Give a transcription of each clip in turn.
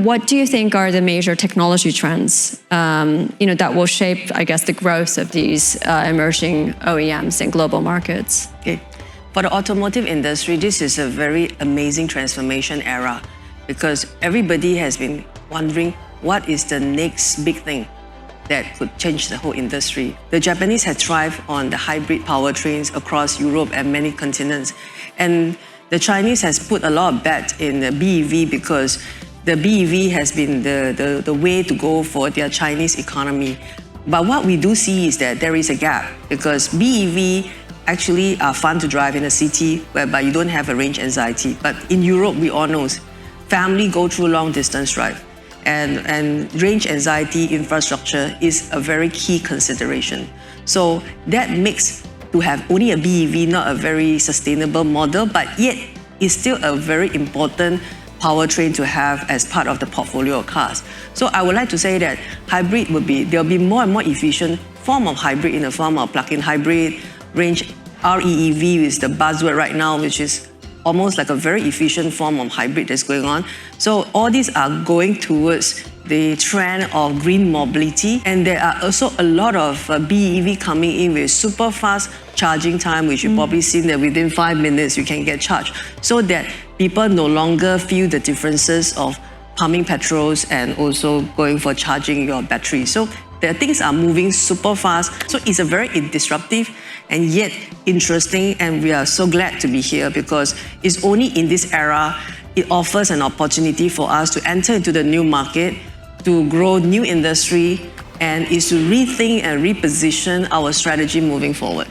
what do you think are the major technology trends, that will shape, I guess, the growth of these emerging OEMs in global markets? Okay. For the automotive industry, this is a very amazing transformation era because everybody has been wondering what is the next big thing that could change the whole industry. The Japanese have thrived on the hybrid powertrains across Europe and many continents. And the Chinese has put a lot of bet in the BEV because the BEV has been the way to go for their Chinese economy. But what we do see is that there is a gap because BEV actually are fun to drive in a city whereby you don't have a range anxiety. But in Europe, we all know, family go through long distance drive. And range anxiety infrastructure is a very key consideration. So that makes to have only a BEV not a very sustainable model, but yet it's still a very important powertrain to have as part of the portfolio of cars. So I would like to say that hybrid there'll be more and more efficient form of hybrid in the form of plug-in hybrid, range REEV is the buzzword right now, which is almost like a very efficient form of hybrid that's going on. So all these are going towards the trend of green mobility. And there are also a lot of BEV coming in with super fast charging time, which you've probably seen that within 5 minutes you can get charged. So that people no longer feel the differences of pumping petrols and also going for charging your battery. So the things are moving super fast. So it's a very disruptive and yet interesting, and we are so glad to be here because it's only in this era it offers an opportunity for us to enter into the new market, to grow new industry, and is to rethink and reposition our strategy moving forward.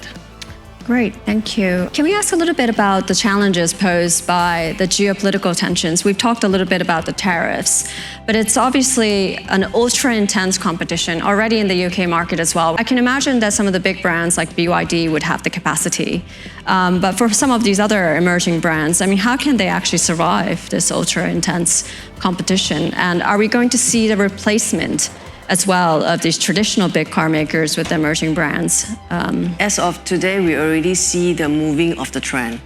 Great, thank you. Can we ask a little bit about the challenges posed by the geopolitical tensions? We've talked a little bit about the tariffs, but it's obviously an ultra-intense competition already in the UK market as well. I can imagine that some of the big brands like BYD would have the capacity, but for some of these other emerging brands, I mean, how can they actually survive this ultra-intense competition? And are we going to see the replacement as well of these traditional big car makers with emerging brands? As of today, we already see the moving of the trend.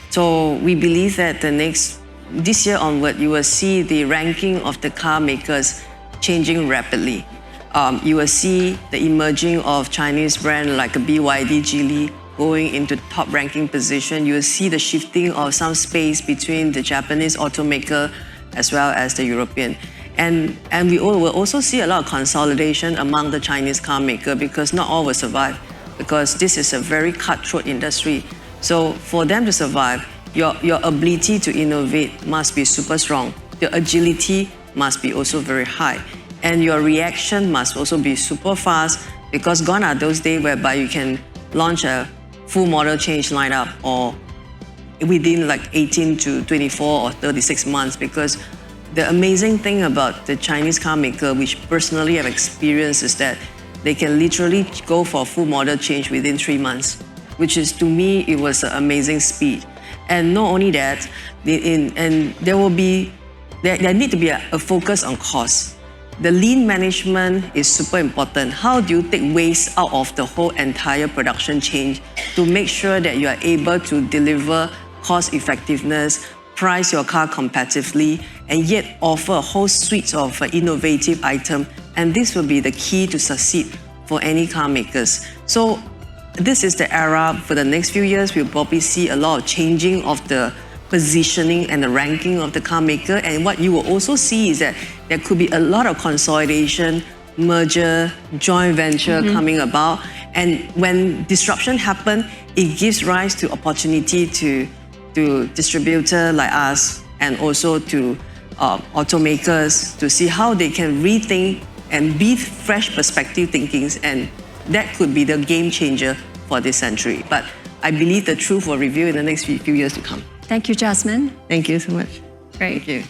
So we believe that this year onward, you will see the ranking of the car makers changing rapidly. You will see the emerging of Chinese brands like BYD, Geely going into top ranking position. You will see the shifting of some space between the Japanese automaker as well as the European. And we will also see a lot of consolidation among the Chinese car maker because not all will survive because this is a very cutthroat industry. So for them to survive, your ability to innovate must be super strong. Your agility must be also very high. And your reaction must also be super fast because gone are those days whereby you can launch a full model change lineup or within like 18 to 24 or 36 months because the amazing thing about the Chinese car maker, which personally I've experienced, is that they can literally go for a full model change within 3 months, which is, to me, it was an amazing speed. And not only that, there need to be a focus on cost. The lean management is super important. How do you take waste out of the whole entire production chain to make sure that you are able to deliver cost effectiveness, price your car competitively, and yet offer a whole suite of innovative items. And this will be the key to succeed for any car makers. So this is the era for the next few years. We'll probably see a lot of changing of the positioning and the ranking of the car maker. And what you will also see is that there could be a lot of consolidation, merger, joint venture coming about. And when disruption happens, it gives rise to opportunity to distributor like us and also to automakers to see how they can rethink and be fresh perspective thinkings, and that could be the game changer for this century. But I believe the truth will reveal in the next few years to come. Thank you, Jasmine. Thank you so much. Great. Thank you.